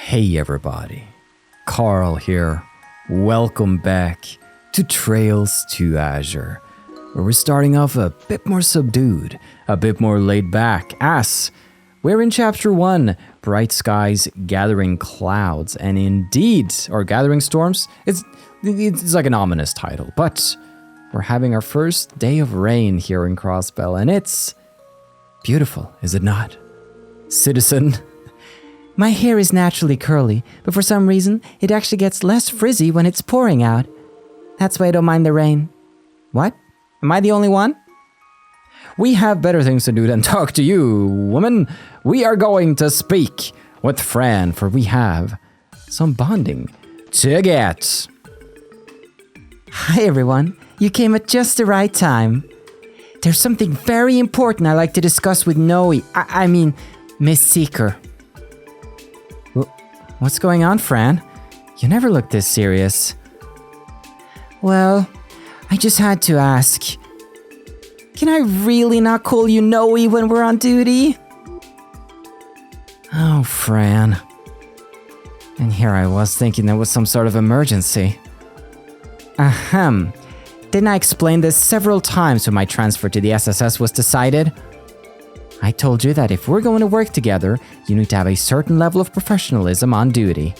Hey everybody, Carl here. Welcome back to Trails to Azure, where we're starting off a bit more subdued, a bit more laid back, as we're in Chapter 1, Bright Skies Gathering Clouds, and indeed, or Gathering Storms, it's like an ominous title, but we're having our first day of rain here in Crossbell, and it's beautiful, is it not? Citizen? My hair is naturally curly, but for some reason, it actually gets less frizzy when it's pouring out. That's why I don't mind the rain. What? Am I the only one? We have better things to do than talk to you, woman. We are going to speak with Fran, for we have some bonding to get. Hi everyone, you came at just the right time. There's something very important I'd like to discuss with Noeeeey. I mean, Miss Seeker. What's going on, Fran? You never looked this serious. Well, I just had to ask. Can I really not call you Noeeeey when we're on duty? Oh, Fran. And here I was thinking there was some sort of emergency. Ahem. Didn't I explain this several times when my transfer to the SSS was decided? I told you that if we're going to work together, you need to have a certain level of professionalism on duty.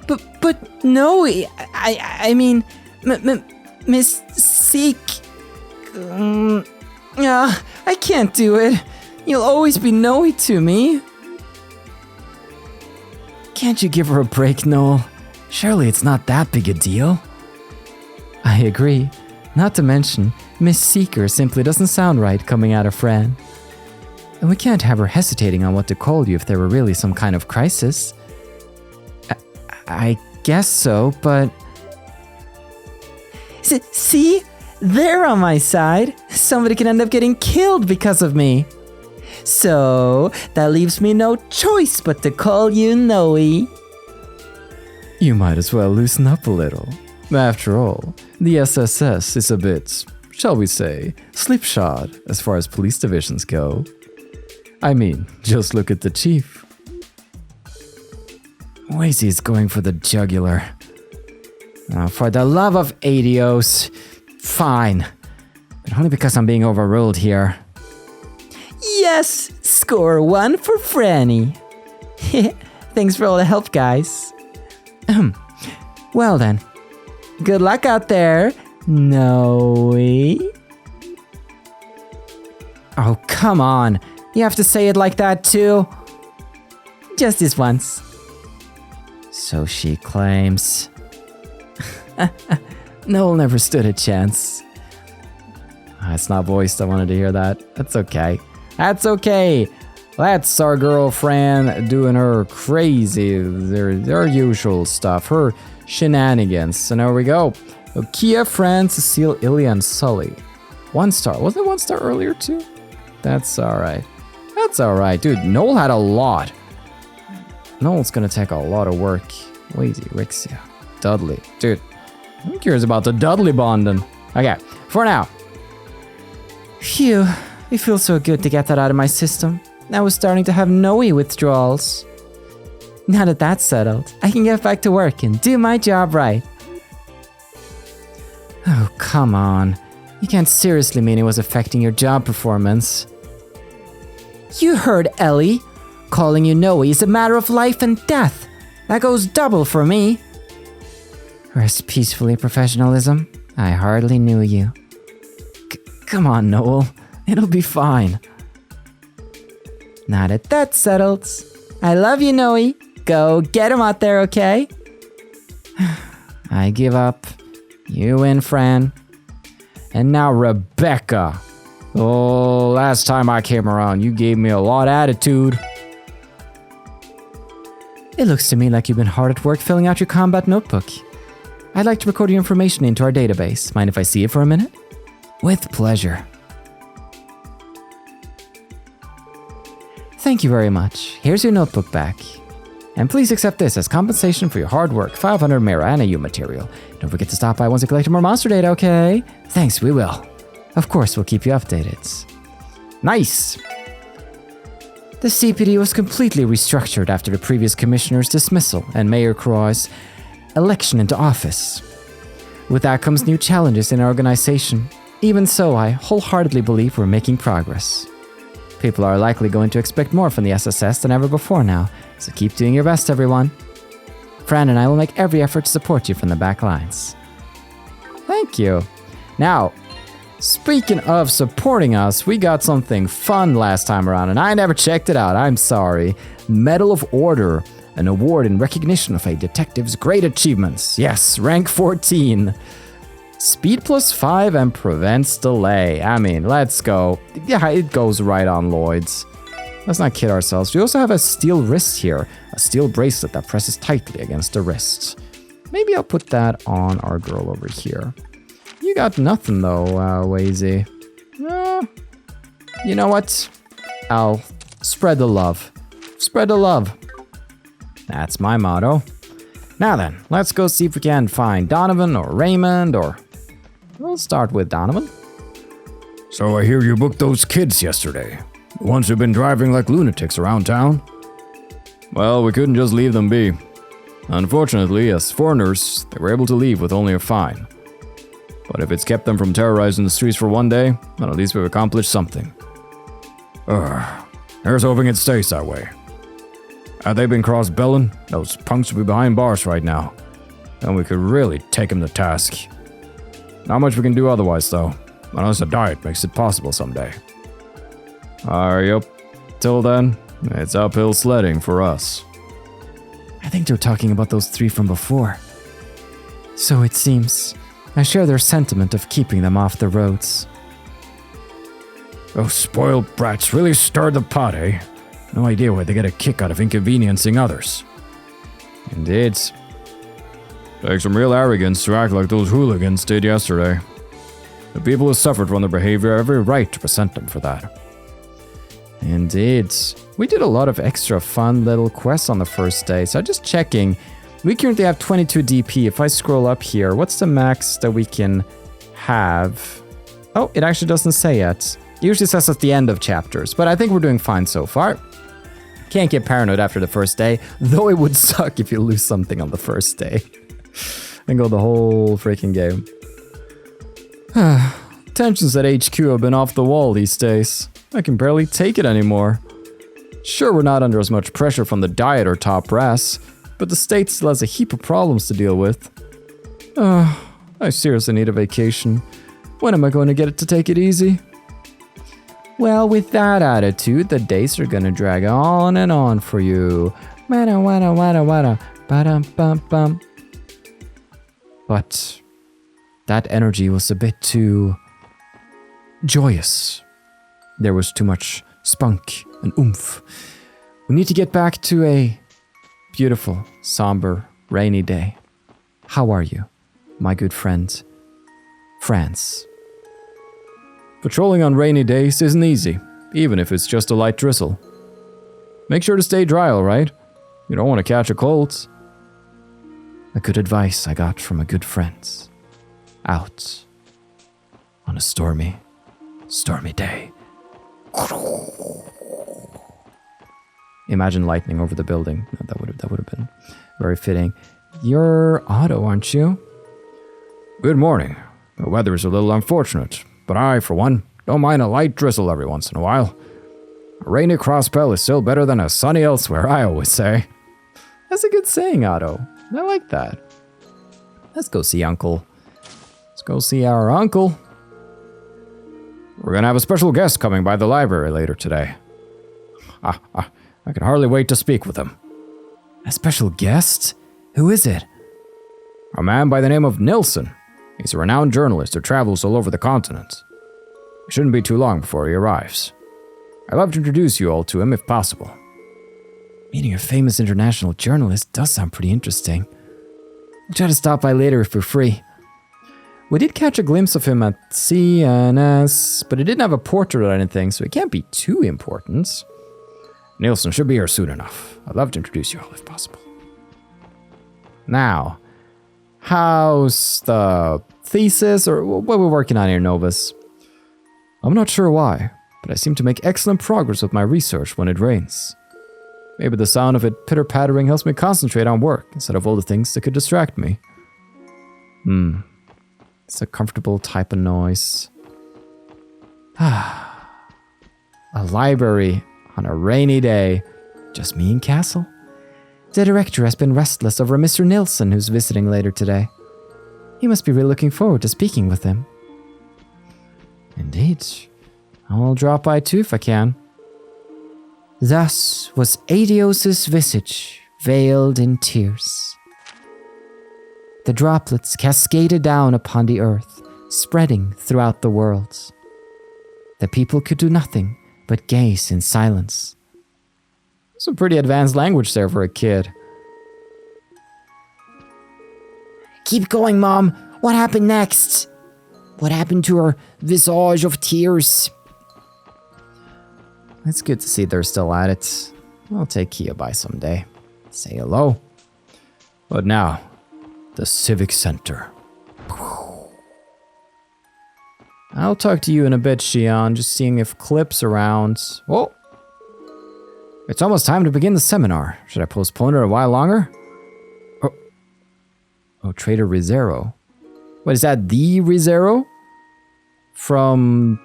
But Noeeeey, I mean, Miss Seek. Yeah, I can't do it. You'll always be Noeeeey to me. Can't you give her a break, Noel? Surely it's not that big a deal. I agree. Not to mention, Miss Seeker simply doesn't sound right coming out of Fran. And we can't have her hesitating on what to call you if there were really some kind of crisis. I guess so, but... See? They're on my side. Somebody can end up getting killed because of me. So, that leaves me no choice but to call you Noeeeey. You might as well loosen up a little. After all, the SSS is a bit, shall we say, slipshod as far as police divisions go. I mean, just look at the chief. Wazy is going for the jugular. Oh, for the love of Adios. Fine. But only because I'm being overruled here. Yes! Score 1 for Franny. Thanks for all the help, guys. Well then. Good luck out there, Noeeeey. Oh, come on. You have to say it like that too. Just this once. So she claims. Noel never stood a chance. It's not voiced, I wanted to hear that. That's okay. That's okay. That's our girl Fran doing her crazy, their usual stuff, her shenanigans. And there we go. Kia, Fran, Cecile, Ilya, and Sully. 1 star. Wasn't it 1 star earlier too? That's alright. That's alright, dude. Noel had a lot. Noel's gonna take a lot of work. Wazy, Rixia, Dudley. Dude, who cares about the Dudley bonding? Okay, for now. Phew, it feels so good to get that out of my system. I was starting to have Noeeeey withdrawals. Now that that's settled, I can get back to work and do my job right. Oh, come on. You can't seriously mean it was affecting your job performance. You heard Ellie. Calling you Noeeeey is a matter of life and death. That goes double for me. Rest peacefully, professionalism. I hardly knew you. Come on, Noel. It'll be fine. Now that that's settled, I love you, Noeeeey. Go get him out there, okay? I give up. You win, Fran. And now Rebecca. Oh, last time I came around, you gave me a lot of attitude. It looks to me like you've been hard at work filling out your combat notebook. I'd like to record your information into our database. Mind if I see it for a minute? With pleasure. Thank you very much. Here's your notebook back. And please accept this as compensation for your hard work, 500 Mera and AU material. Don't forget to stop by once you collect more monster data, okay? Thanks, we will. Of course, we'll keep you updated. Nice! The CPD was completely restructured after the previous commissioner's dismissal and Mayor Croix's election into office. With that comes new challenges in our organization. Even so, I wholeheartedly believe we're making progress. People are likely going to expect more from the SSS than ever before now, so keep doing your best, everyone. Fran and I will make every effort to support you from the back lines. Thank you. Now, speaking of supporting us, we got something fun last time around, and I never checked it out. I'm sorry. Medal of Order, an award in recognition of a detective's great achievements. Yes, rank 14. Speed +5 and prevents delay. I mean, let's go. Yeah, it goes right on Lloyd's. Let's not kid ourselves. We also have a steel wrist here. A steel bracelet that presses tightly against the wrist. Maybe I'll put that on our girl over here. You got nothing though, Wazy. You know what? I'll spread the love. Spread the love. That's my motto. Now then, let's go see if we can find Donovan or Raymond or... We'll start with Donovan. So I hear you booked those kids yesterday. The ones who've been driving like lunatics around town? Well, we couldn't just leave them be. Unfortunately, as foreigners, they were able to leave with only a fine. But if it's kept them from terrorizing the streets for one day, then at least we've accomplished something. Here's hoping it stays that way. Had they been cross-belling, those punks would be behind bars right now. And we could really take them to task. Not much we can do otherwise, though, unless a diet makes it possible someday. Yep. Till then, it's uphill sledding for us. I think they're talking about those 3 from before. So it seems. I share their sentiment of keeping them off the roads. Those spoiled brats really stirred the pot, eh? No idea why they get a kick out of inconveniencing others. Indeed. Takes some real arrogance to act like those hooligans did yesterday. The people who suffered from their behavior have every right to resent them for that. Indeed. We did a lot of extra fun little quests on the first day, so just checking. We currently have 22 DP. If I scroll up here, what's the max that we can have? Oh, it actually doesn't say yet. It usually says at the end of chapters, but I think we're doing fine so far. Can't get paranoid after the first day, though it would suck if you lose something on the first day. And go the whole freaking game. Tensions at HQ have been off the wall these days. I can barely take it anymore. Sure, we're not under as much pressure from the Diet or top brass, but the state still has a heap of problems to deal with. I seriously need a vacation. When am I going to get it to take it easy? Well, with that attitude, the days are gonna drag on and on for you. Wada wada wada wada, ba-dum bum bum. But that energy was a bit too joyous. There was too much spunk and oomph. We need to get back to a beautiful, somber, rainy day. How are you, my good friend, France? Patrolling on rainy days isn't easy, even if it's just a light drizzle. Make sure to stay dry, alright? You don't want to catch a cold. A good advice I got from a good friend. Out on a stormy, stormy day. Imagine lightning over the building. No, that would have been very fitting. You're Otto, aren't you? Good morning. The weather is a little unfortunate, but I, for one, don't mind a light drizzle every once in a while. A rainy Crossbell is still better than a sunny elsewhere, I always say. That's a good saying, Otto. I like that. Let's go see Uncle. Let's go see our uncle. We're gonna have a special guest coming by the library later today. I can hardly wait to speak with him. A special guest? Who is it? A man by the name of Nilsson. He's a renowned journalist who travels all over the continent. It shouldn't be too long before he arrives. I'd love to introduce you all to him if possible. Meeting a famous international journalist does sound pretty interesting. I'll try to stop by later if we're free. We did catch a glimpse of him at CNS, but he didn't have a portrait or anything, so it can't be too important. Nilsson should be here soon enough. I'd love to introduce you all if possible. Now, how's the thesis, or what we're working on here, Novus? I'm not sure why, but I seem to make excellent progress with my research when it rains. Maybe the sound of it pitter-pattering helps me concentrate on work instead of all the things that could distract me. It's a comfortable type of noise. A library on a rainy day. Just me and Castle. The director has been restless over Mr. Nilsson, who's visiting later today. He must be really looking forward to speaking with him. Indeed. I'll drop by too if I can. Thus was Adios's visage veiled in tears. The droplets cascaded down upon the earth, spreading throughout the worlds. The people could do nothing but gaze in silence. Some pretty advanced language there for a kid. Keep going, Mom. What happened next? What happened to her visage of tears? It's good to see they're still at it. I'll take Kia by someday. Say hello. But now, the Civic Center. I'll talk to you in a bit, Xian, just seeing if Clip's around. Whoa! It's almost time to begin the seminar. Should I postpone it a while longer? Oh, Trader Rizero. What, is that the Rizero? From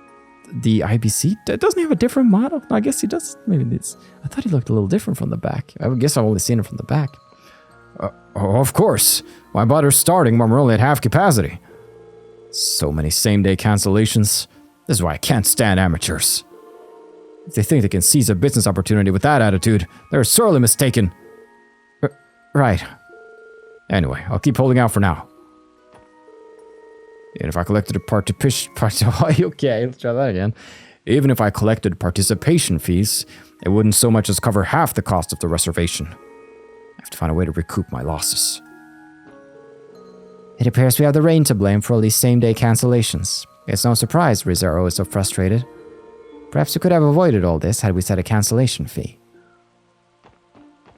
the IBC? Doesn't he have a different model? No, I guess he does. Maybe it's... I thought he looked a little different from the back. I guess I've only seen him from the back. Of course. Why bother starting when we're only at half capacity? So many same-day cancellations. This is why I can't stand amateurs. If they think they can seize a business opportunity with that attitude, they're sorely mistaken. Right. Anyway, I'll keep holding out for now. And if I collected a okay, let's try that again. Even if I collected participation fees, it wouldn't so much as cover half the cost of the reservation. I have to find a way to recoup my losses. It appears we have the rain to blame for all these same-day cancellations. It's no surprise Rizero is so frustrated. Perhaps we could have avoided all this had we set a cancellation fee.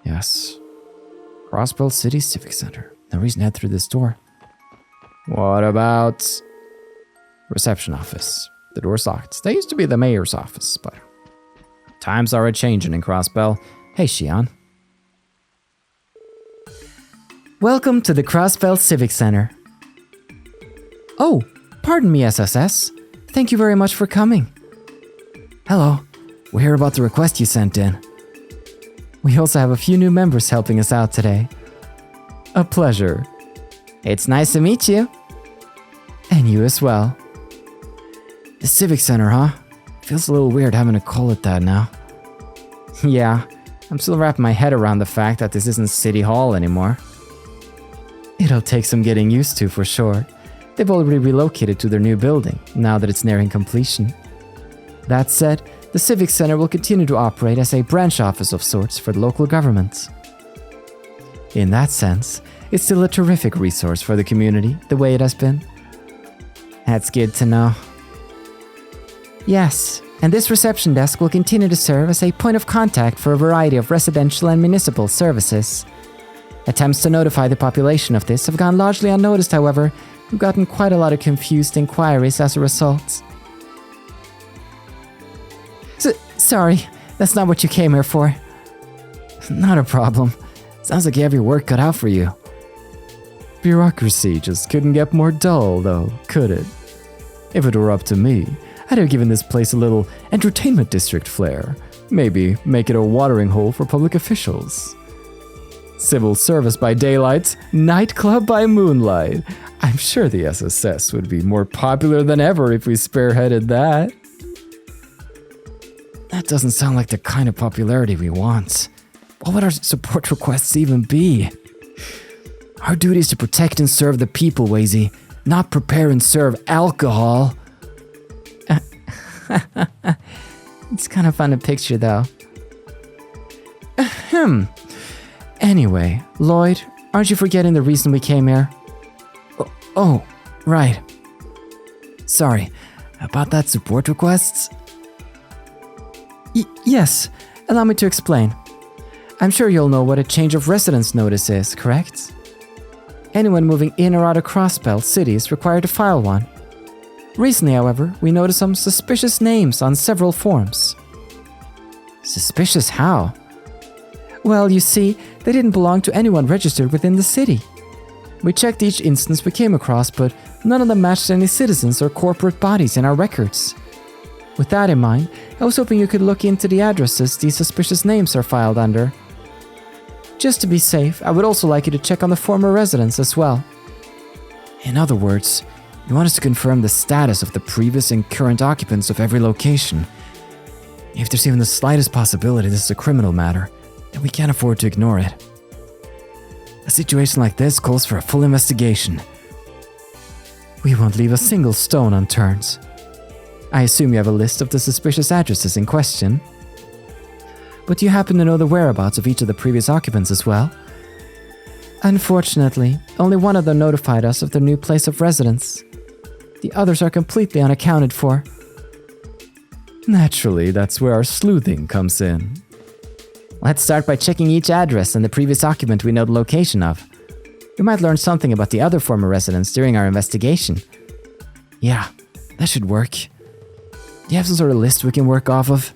Yes. Crossbell City Civic Center. No reason to head through this door. What about reception office? The door's locked. That used to be the mayor's office, but times are a-changing in Crossbell. Hey, Xian. Welcome to the Crossbell Civic Center. Oh, pardon me, SSS. Thank you very much for coming. Hello. We hear about the request you sent in. We also have a few new members helping us out today. A pleasure. It's nice to meet you. And you as well. The Civic Center, huh? Feels a little weird having to call it that now. Yeah, I'm still wrapping my head around the fact that this isn't City Hall anymore. It'll take some getting used to for sure. They've already relocated to their new building, now that it's nearing completion. That said, the Civic Center will continue to operate as a branch office of sorts for the local government. In that sense, it's still a terrific resource for the community, the way it has been. That's good to know. Yes, and this reception desk will continue to serve as a point of contact for a variety of residential and municipal services. Attempts to notify the population of this have gone largely unnoticed, however. We've gotten quite a lot of confused inquiries as a result. Sorry, that's not what you came here for. Not a problem. Sounds like you have your work cut out for you. Bureaucracy just couldn't get more dull, though, could it? If it were up to me, I'd have given this place a little entertainment district flair. Maybe make it a watering hole for public officials. Civil service by daylight, nightclub by moonlight. I'm sure the SSS would be more popular than ever if we spearheaded that. That doesn't sound like the kind of popularity we want. What would our support requests even be? Our duty is to protect and serve the people, Wazy, not prepare and serve alcohol. It's kind of fun to picture, though. Anyway, Lloyd, aren't you forgetting the reason we came here? Oh, right. Sorry, about that support requests? Yes, allow me to explain. I'm sure you'll know what a change of residence notice is, correct? Anyone moving in or out of Crossbell City is required to file one. Recently, however, we noticed some suspicious names on several forms. Suspicious how? Well, you see, they didn't belong to anyone registered within the city. We checked each instance we came across, but none of them matched any citizens or corporate bodies in our records. With that in mind, I was hoping you could look into the addresses these suspicious names are filed under. Just to be safe, I would also like you to check on the former residents as well. In other words, you want us to confirm the status of the previous and current occupants of every location. If there's even the slightest possibility this is a criminal matter, then we can't afford to ignore it. A situation like this calls for a full investigation. We won't leave a single stone unturned. I assume you have a list of the suspicious addresses in question. But do you happen to know the whereabouts of each of the previous occupants as well? Unfortunately, only one of them notified us of their new place of residence. The others are completely unaccounted for. Naturally, that's where our sleuthing comes in. Let's start by checking each address and the previous occupant we know the location of. We might learn something about the other former residents during our investigation. Yeah, that should work. Do you have some sort of list we can work off of?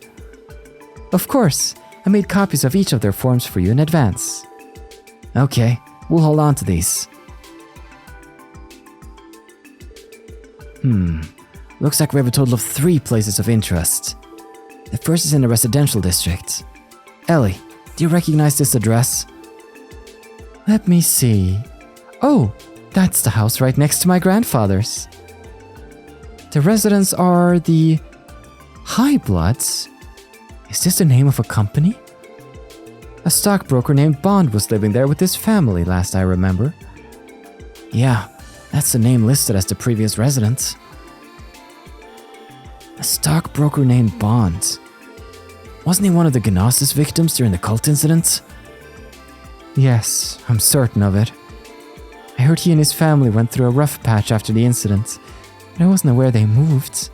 Of course, I made copies of each of their forms for you in advance. Okay, we'll hold on to these. Looks like we have a total of 3 places of interest. The first is in the residential district. Ellie, do you recognize this address? Let me see. Oh, that's the house right next to my grandfather's. The residents are the High Bloods. Is this the name of a company? A stockbroker named Bond was living there with his family, last I remember. Yeah, that's the name listed as the previous residence. A stockbroker named Bond. Wasn't he one of the Gnosis victims during the cult incident? Yes, I'm certain of it. I heard he and his family went through a rough patch after the incident, but I wasn't aware they moved.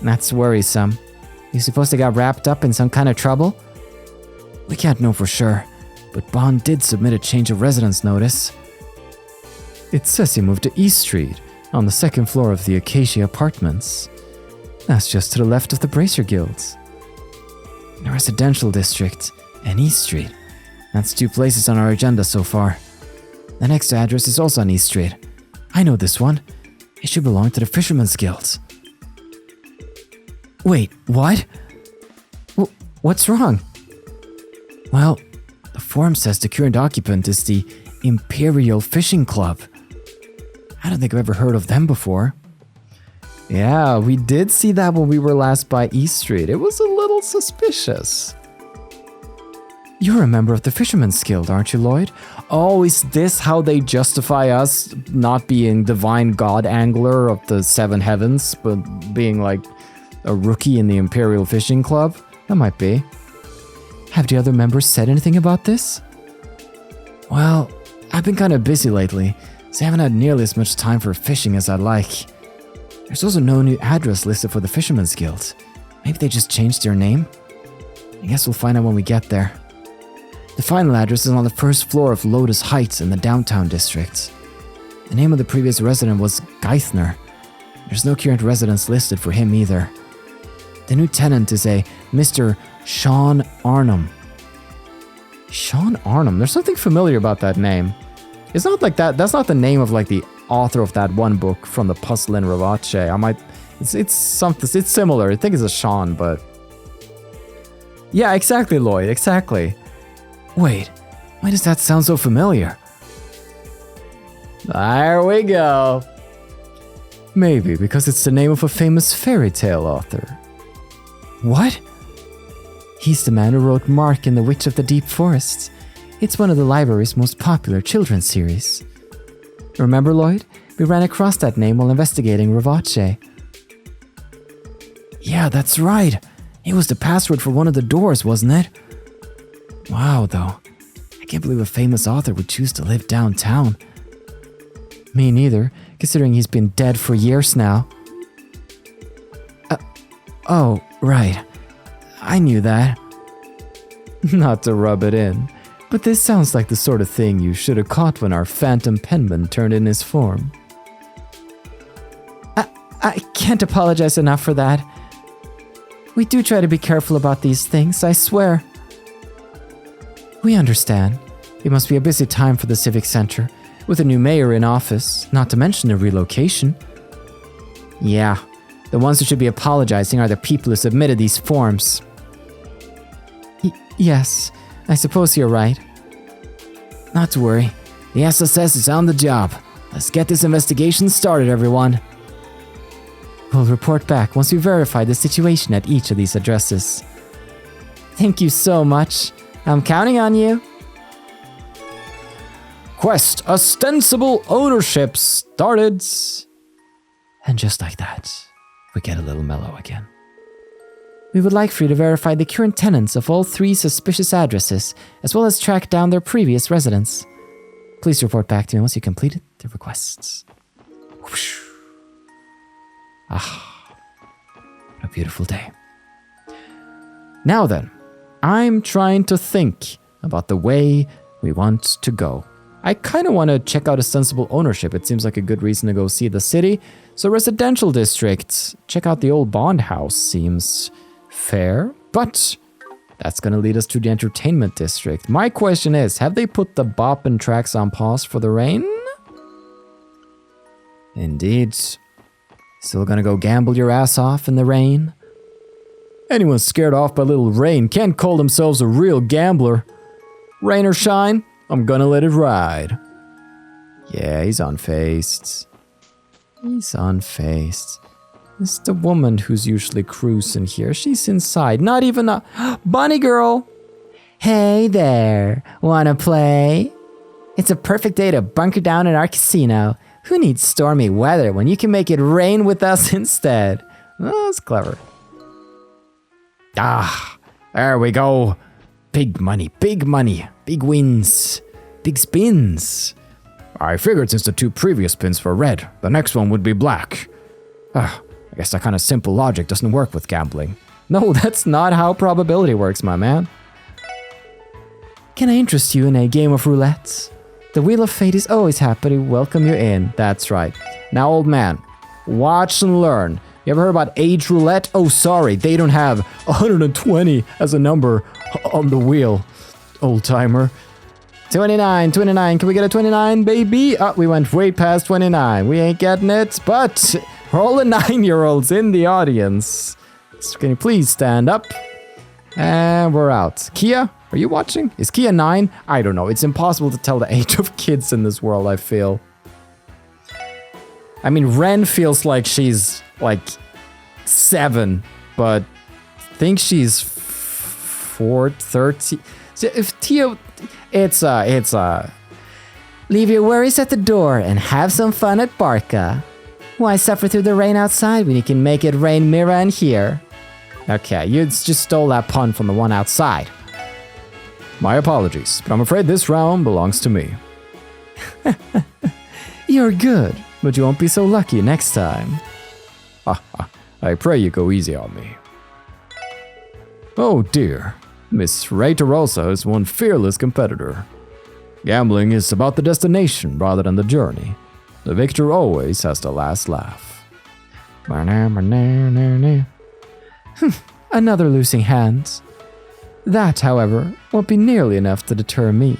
That's worrisome. You suppose they got wrapped up in some kind of trouble? We can't know for sure, but Bond did submit a change of residence notice. It says he moved to East Street, on the 2nd floor of the Acacia Apartments. That's just to the left of the Bracer Guilds. The residential district and East Street. That's 2 places on our agenda so far. The next address is also on East Street. I know this one. It should belong to the Fisherman's Guild. Wait, what? What's wrong? Well, the form says the current occupant is the Imperial Fishing Club. I don't think I've ever heard of them before. Yeah, we did see that when we were last by East Street. It was a little suspicious. You're a member of the Fisherman's Guild, aren't you, Lloyd? Oh, is this how they justify us not being divine god angler of the 7 heavens, but being like a rookie in the Imperial Fishing Club? That might be. Have the other members said anything about this? Well, I've been kind of busy lately, so I haven't had nearly as much time for fishing as I'd like. There's also no new address listed for the Fisherman's Guild. Maybe they just changed their name? I guess we'll find out when we get there. The final address is on the 1st floor of Lotus Heights in the downtown district. The name of the previous resident was Geithner. There's no current residence listed for him either. The new tenant is a Mr. Sean Arnhem. Sean Arnhem? There's something familiar about that name. It's not like that. That's not the name of like the author of that one book from the Puzzle in Ravache. It's something. It's similar. I think it's a Sean, but yeah, exactly, Lloyd. Exactly. Wait, why does that sound so familiar? There we go. Maybe because it's the name of a famous fairy tale author. What? He's the man who wrote Mark and the Witch of the Deep Forests. It's one of the library's most popular children's series. Remember, Lloyd? We ran across that name while investigating Ravache. Yeah, that's right. It was the password for one of the doors, wasn't it? Wow, though. I can't believe a famous author would choose to live downtown. Me neither, considering he's been dead for years now. Oh, right. I knew that. Not to rub it in, but this sounds like the sort of thing you should have caught when our phantom penman turned in his form. I can't apologize enough for that. We do try to be careful about these things, I swear. We understand. It must be a busy time for the Civic Center, with a new mayor in office, not to mention a relocation. Yeah, the ones who should be apologizing are the people who submitted these forms. Yes, I suppose you're right. Not to worry. The SSS is on the job. Let's get this investigation started, everyone. We'll report back once we verify the situation at each of these addresses. Thank you so much. I'm counting on you. Quest Ostensible Ownership started. And just like that, we get a little mellow again. We would like for you to verify the current tenants of all 3 suspicious addresses, as well as track down their previous residents. Please report back to me once you completed the requests. Whoosh. Ah, what a beautiful day. Now then, I'm trying to think about the way we want to go. I kind of want to check out Ostensible Ownership. It seems like a good reason to go see the city. So residential districts, check out the old Bond House seems fair, but that's going to lead us to the entertainment district. My question is, have they put the boppin' tracks on pause for the rain? Indeed. Still gonna go gamble your ass off in the rain? Anyone scared off by little rain can't call themselves a real gambler. Rain or shine, I'm gonna let it ride. Yeah, he's unfazed. He's unfazed. It's the woman who's usually cruising here. She's inside, not even a... Bunny girl! Hey there, wanna play? It's a perfect day to bunker down at our casino. Who needs stormy weather when you can make it rain with us instead? Oh, that's clever. Ah, there we go. Big money, big wins, big spins. I figured since the 2 previous spins were red, the next one would be black. I guess that kind of simple logic doesn't work with gambling. No, that's not how probability works, my man. Can I interest you in a game of roulette? The Wheel of Fate is always happy to welcome you in. That's right. Now, old man, watch and learn. You ever heard about age roulette? Oh, sorry, they don't have 120 as a number on the wheel. Old timer. 29, can we get a 29, baby? Oh, we went way past 29. We ain't getting it, but we're all the 9-year-olds in the audience. So can you please stand up? And we're out. Kia, are you watching? Is Kia 9? I don't know. It's impossible to tell the age of kids in this world, I feel. I mean, Ren feels like she's, like, 7, but I think she's 430. So if Tio... It's Leave your worries at the door and have some fun at Barca. Why suffer through the rain outside when you can make it rain mirror in here? Okay, you just stole that pun from the one outside. My apologies, but I'm afraid this round belongs to me. You're good, but you won't be so lucky next time. I pray you go easy on me. Oh dear, Miss Ray Tarosa is one fearless competitor. Gambling is about the destination rather than the journey. The victor always has the last laugh. Another losing hand. That, however, won't be nearly enough to deter me.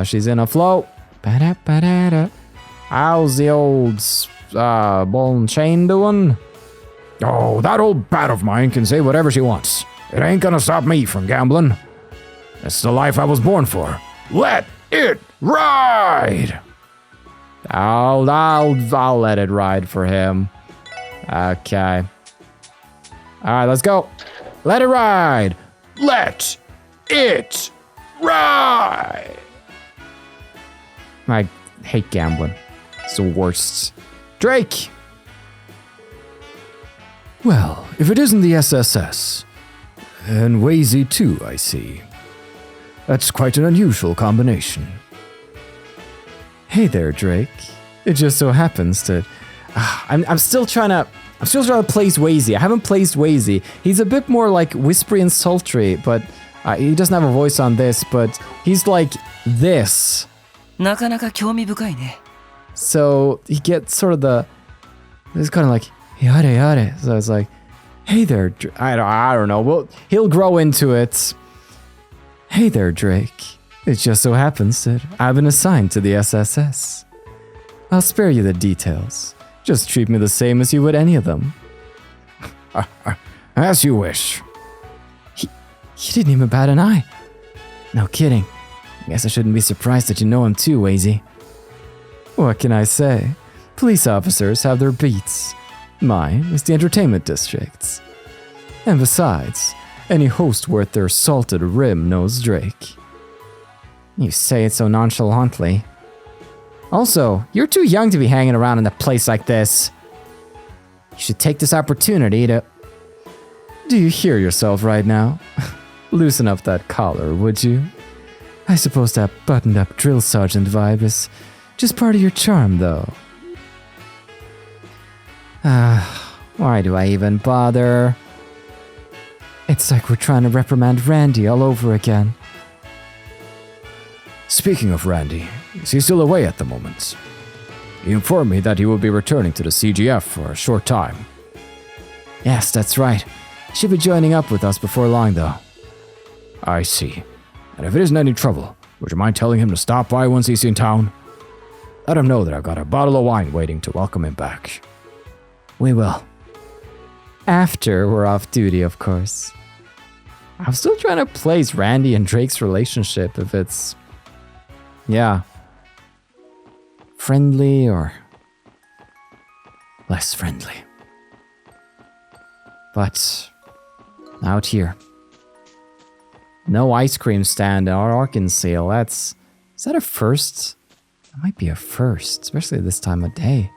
She's in a flow. How's the old ball and chain doing? Oh, that old bat of mine can say whatever she wants. It ain't gonna stop me from gambling. It's the life I was born for. Let it ride! I'll let it ride for him. Okay. Alright, let's go. Let it ride! Let it ride! I hate gambling. It's the worst. Drake! Well, if it isn't the SSS, and Wazy too, I see. That's quite an unusual combination. Hey there, Drake. It just so happens that I'm still trying to place Wazy. I haven't placed Wazy. He's a bit more like whispery and sultry, but he doesn't have a voice on this, but he's like this. なかなか興味深いね。So he gets sort of it's kind of like, yada yada. So it's like, hey there, I don't know. Well, he'll grow into it. Hey there, Drake. It just so happens that I've been assigned to the SSS. I'll spare you the details. Just treat me the same as you would any of them. As you wish. He didn't even bat an eye. No kidding. Guess I shouldn't be surprised that you know him too, Wazy. What can I say? Police officers have their beats. Mine is the entertainment district's. And besides, any host worth their salted rim knows Drake. You say it so nonchalantly. Also, you're too young to be hanging around in a place like this. You should take this opportunity to... Do you hear yourself right now? Loosen up that collar, would you? I suppose that buttoned-up drill sergeant vibe is just part of your charm, though. Why do I even bother? It's like we're trying to reprimand Randy all over again. Speaking of Randy, is he still away at the moment? He informed me that he will be returning to the CGF for a short time. Yes, that's right. Should be joining up with us before long, though. I see. And if it isn't any trouble, would you mind telling him to stop by once he's in town? Let him know that I've got a bottle of wine waiting to welcome him back. We will. After we're off duty, of course. I'm still trying to place Randy and Drake's relationship, if it's... yeah. Friendly or... less friendly. But... out here. No ice cream stand or Arkansas. That's... is that a first? That might be a first, especially this time of day.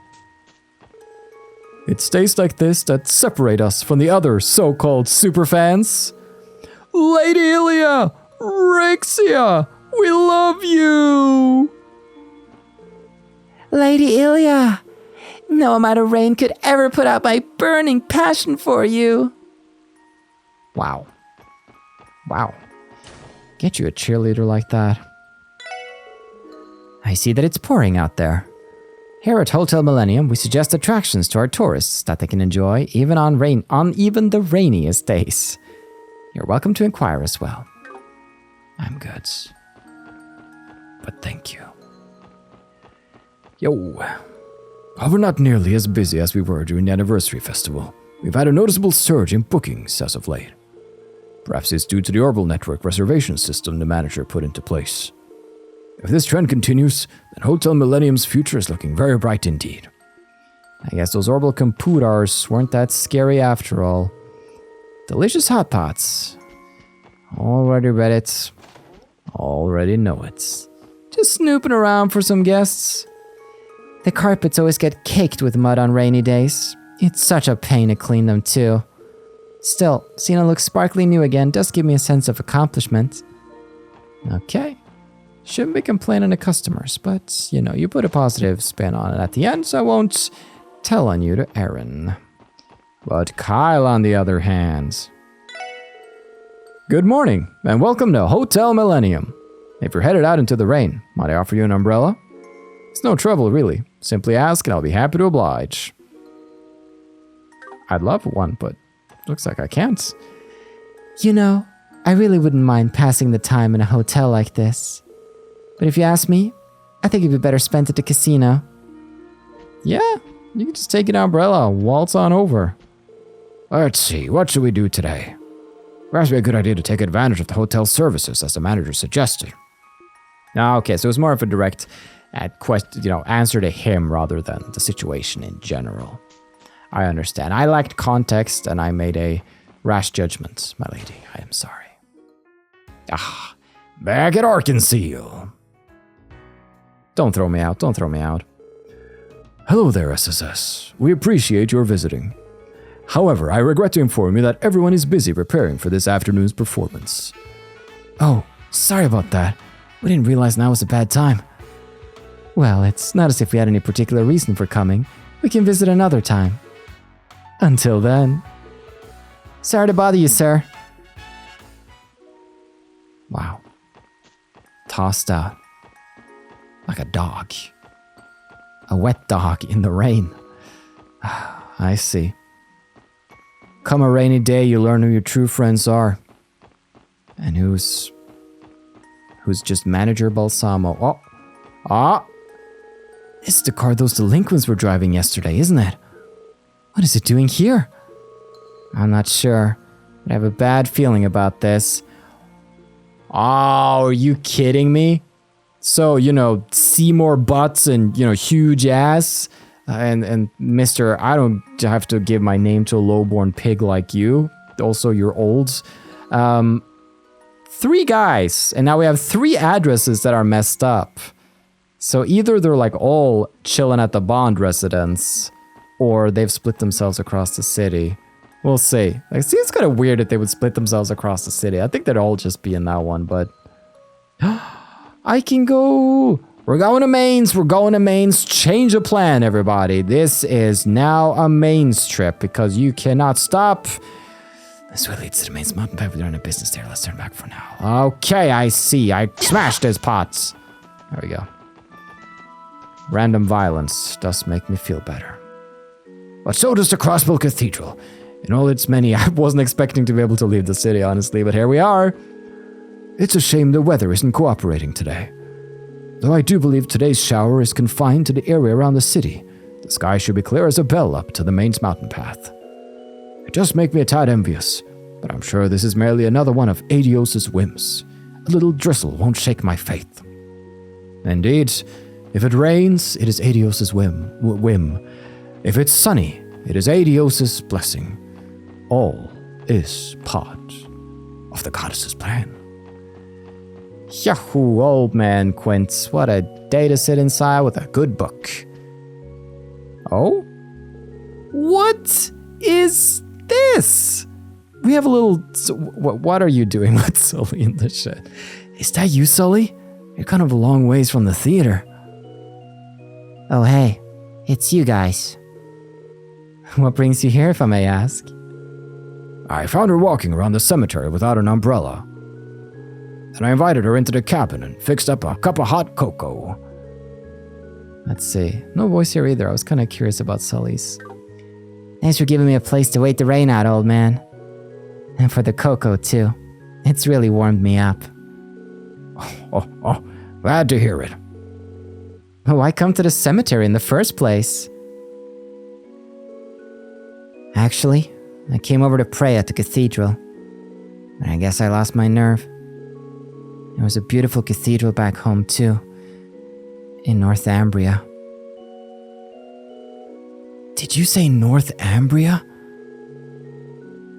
It's days like this that separate us from the other so-called superfans. Lady Ilya! Rixia! We love you! Lady Ilya! No amount of rain could ever put out my burning passion for you. Wow. Wow. Get you a cheerleader like that. I see that it's pouring out there. Here at Hotel Millennium, we suggest attractions to our tourists that they can enjoy even on even the rainiest days. You're welcome to inquire as well. I'm good. But thank you. Yo. While we're not nearly as busy as we were during the anniversary festival, we've had a noticeable surge in bookings as of late. Perhaps it's due to the Orbital Network reservation system the manager put into place. If this trend continues, then Hotel Millennium's future is looking very bright indeed. I guess those orbital computers weren't that scary after all. Delicious hot pots. Already read it. Already know it. Just snooping around for some guests. The carpets always get caked with mud on rainy days. It's such a pain to clean them too. Still, seeing it look sparkly new again does give me a sense of accomplishment. Okay. Shouldn't be complaining to customers, but, you know, you put a positive spin on it at the end, so I won't tell on you to Aaron. But Kyle, on the other hand... Good morning, and welcome to Hotel Millennium. If you're headed out into the rain, might I offer you an umbrella? It's no trouble, really. Simply ask, and I'll be happy to oblige. I'd love one, but looks like I can't. You know, I really wouldn't mind passing the time in a hotel like this. But if you ask me, I think it'd be better spent at the casino. Yeah, you can just take an umbrella and waltz on over. Let's see, what should we do today? Perhaps it'd be a good idea to take advantage of the hotel services, as the manager suggested. Okay, so it's more of a direct answer to him rather than the situation in general. I understand. I lacked context and I made a rash judgment, my lady. I am sorry. Back at Arkansas. Don't throw me out. Don't throw me out. Hello there, SSS. We appreciate your visiting. However, I regret to inform you that everyone is busy preparing for this afternoon's performance. Oh, sorry about that. We didn't realize now was a bad time. Well, it's not as if we had any particular reason for coming. We can visit another time. Until then. Sorry to bother you, sir. Wow. Tossed out. Like a dog. A wet dog in the rain. I see. Come a rainy day, you learn who your true friends are. And who's just Manager Balsamo. Oh. Ah! This is the car those delinquents were driving yesterday, isn't it? What is it doing here? I'm not sure, but I have a bad feeling about this. Oh, are you kidding me? So, Seymour butts and, huge ass. And Mr. I don't have to give my name to a lowborn pig like you. Also, you're old. 3 guys, and now we have 3 addresses that are messed up. So either they're like all chilling at the Bond residence, or they've split themselves across the city. We'll see. It seems kind of weird that they would split themselves across the city. I think they'd all just be in that one, but... I can go... We're going to mains. Change of plan, everybody. This is now a mains trip because you cannot stop. This way leads to the mains mountain path. We're in a business there. Let's turn back for now. Okay, I see. I smashed his pots. There we go. Random violence does make me feel better. But so does the Crossbell Cathedral. In all its many, I wasn't expecting to be able to leave the city, honestly, but here we are. It's a shame the weather isn't cooperating today. Though I do believe today's shower is confined to the area around the city, the sky should be clear as a bell up to the mains mountain path. It does make me a tad envious, but I'm sure this is merely another one of Adios's whims. A little drizzle won't shake my faith. Indeed, if it rains, it is Adios's whim. If it's sunny, it is Adios's blessing. All is part of the goddess's plan. Yahoo, old man Quince. What a day to sit inside with a good book. Oh? What is this? We have a little... What are you doing with Sully in the shed? Is that you, Sully? You're kind of a long ways from the theater. Oh, hey. It's you guys. What brings you here, if I may ask? I found her walking around the cemetery without an umbrella. Then I invited her into the cabin and fixed up a cup of hot cocoa. Let's see. No voice here either. I was kind of curious about Sully's. Thanks for giving me a place to wait the rain out, old man. And for the cocoa, too. It's really warmed me up. Oh, glad to hear it. Why come to the cemetery in the first place? Actually, I came over to pray at the cathedral. And I guess I lost my nerve. There was a beautiful cathedral back home, too. In Northumbria. Did you say Northumbria?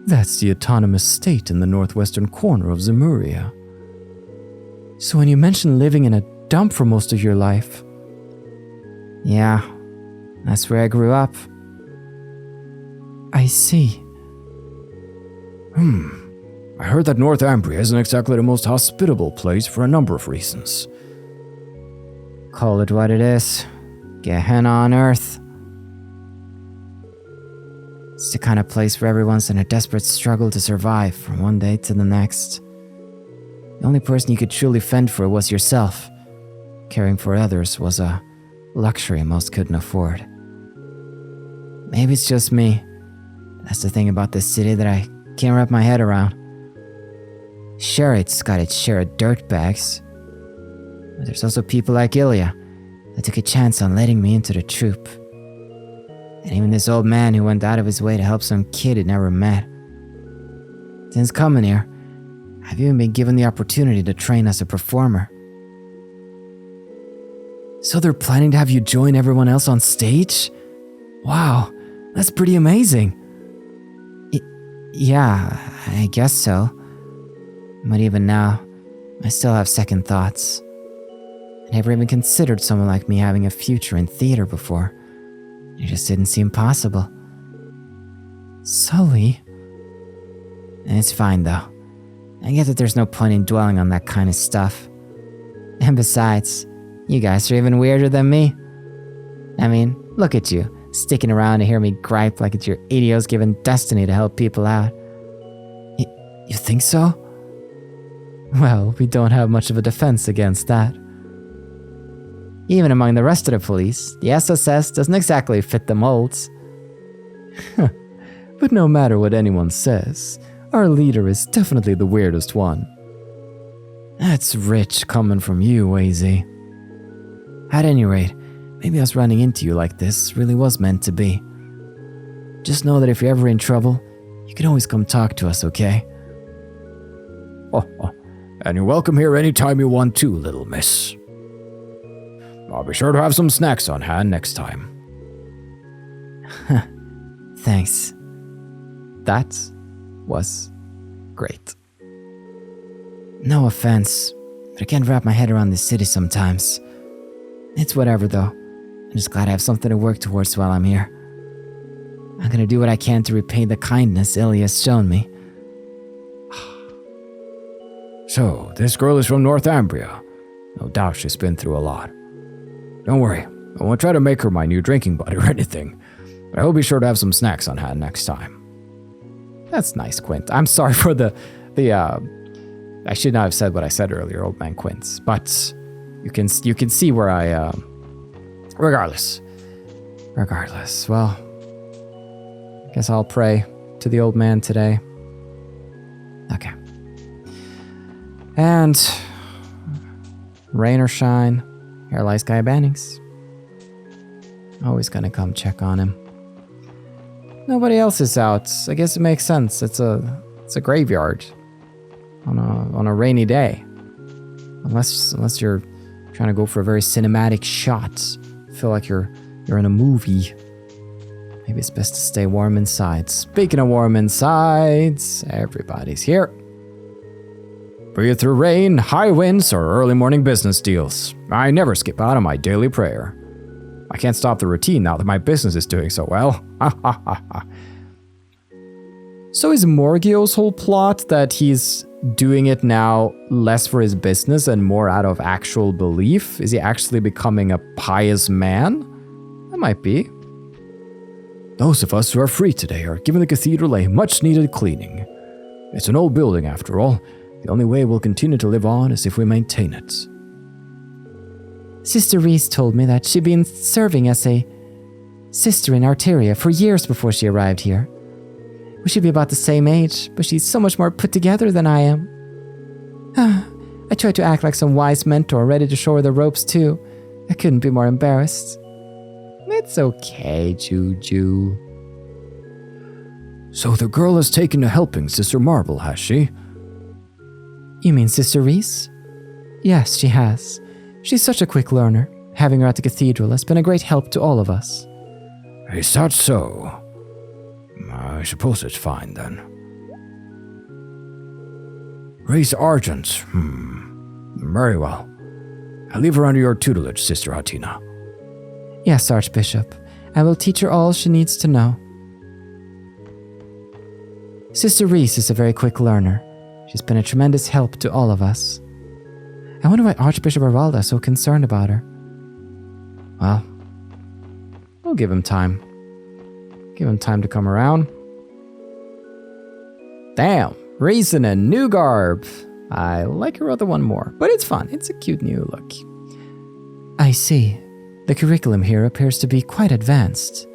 That's the autonomous state in the northwestern corner of Zemuria. So when you mentioned living in a dump for most of your life... Yeah, that's where I grew up. I see. I heard that Northumbria isn't exactly the most hospitable place for a number of reasons. Call it what it is. Gehenna on Earth. It's the kind of place where everyone's in a desperate struggle to survive from one day to the next. The only person you could truly fend for was yourself. Caring for others was a luxury most couldn't afford. Maybe it's just me. That's the thing about this city that I can't wrap my head around. Sure, it's got its share of dirtbags, but there's also people like Ilya that took a chance on letting me into the troop. And even this old man who went out of his way to help some kid he'd never met. Since coming here, I've even been given the opportunity to train as a performer. So they're planning to have you join everyone else on stage? Wow, that's pretty amazing. Yeah, I guess so. But even now, I still have second thoughts. I never even considered someone like me having a future in theater before. It just didn't seem possible. Sully? It's fine though. I get that there's no point in dwelling on that kind of stuff. And besides, you guys are even weirder than me. I mean, look at you, sticking around to hear me gripe like it's your idiots given destiny to help people out. You think so? Well, we don't have much of a defense against that. Even among the rest of the police, the SSS doesn't exactly fit the molds. But no matter what anyone says, our leader is definitely the weirdest one. That's rich coming from you, Wazy. At any rate, maybe us running into you like this really was meant to be. Just know that if you're ever in trouble, you can always come talk to us, okay? Oh, and you're welcome here anytime you want to, little miss. I'll be sure to have some snacks on hand next time. Thanks. That was great. No offense, but I can't wrap my head around this city sometimes. It's whatever though. I'm just glad I have something to work towards while I'm here. I'm gonna do what I can to repay the kindness Illy has shown me. So, this girl is from Northumbria. No doubt she's been through a lot. Don't worry, I won't try to make her my new drinking buddy or anything, but I will be sure to have some snacks on hand next time. That's nice, Quint. I'm sorry for the I should not have said what I said earlier, old man Quint, but you can see where I, regardless, well, I guess I'll pray to the old man today. Okay. And rain or shine, here lies Guy Bannings. Always gonna come check on him. Nobody else is out. I guess it makes sense. It's a graveyard on a rainy day. Unless you're trying to go for a very cinematic shot. Feel like you're in a movie. Maybe it's best to stay warm inside. Speaking of warm insides, everybody's here. Breathe through rain, high winds, or early morning business deals. I never skip out on my daily prayer. I can't stop the routine now that my business is doing so well. Ha ha ha ha. So is Morgio's whole plot that he's doing it now less for his business and more out of actual belief? Is he actually becoming a pious man? That might be. Those of us who are free today are giving the cathedral a much-needed cleaning. It's an old building after all. The only way we'll continue to live on is if we maintain it. Sister Reese told me that she'd been serving as a sister in Arteria for years before she arrived here. We should be about the same age, but she's so much more put together than I am. I tried to act like some wise mentor ready to show her the ropes too. I couldn't be more embarrassed. It's okay, Juju. So the girl has taken to helping Sister Marble, has she? You mean Sister Reese? Yes, she has. She's such a quick learner. Having her at the cathedral has been a great help to all of us. Is that so? I suppose it's fine then. Reese Argent. Very well. I'll leave her under your tutelage, Sister Hatina. Yes, Archbishop. I will teach her all she needs to know. Sister Reese is a very quick learner. She's been a tremendous help to all of us. I wonder why Archbishop Arvalda is so concerned about her. Well, we'll give him time. Give him time to come around. Damn, Reese in a new garb. I like her other one more, but it's fun. It's a cute new look. I see. The curriculum here appears to be quite advanced.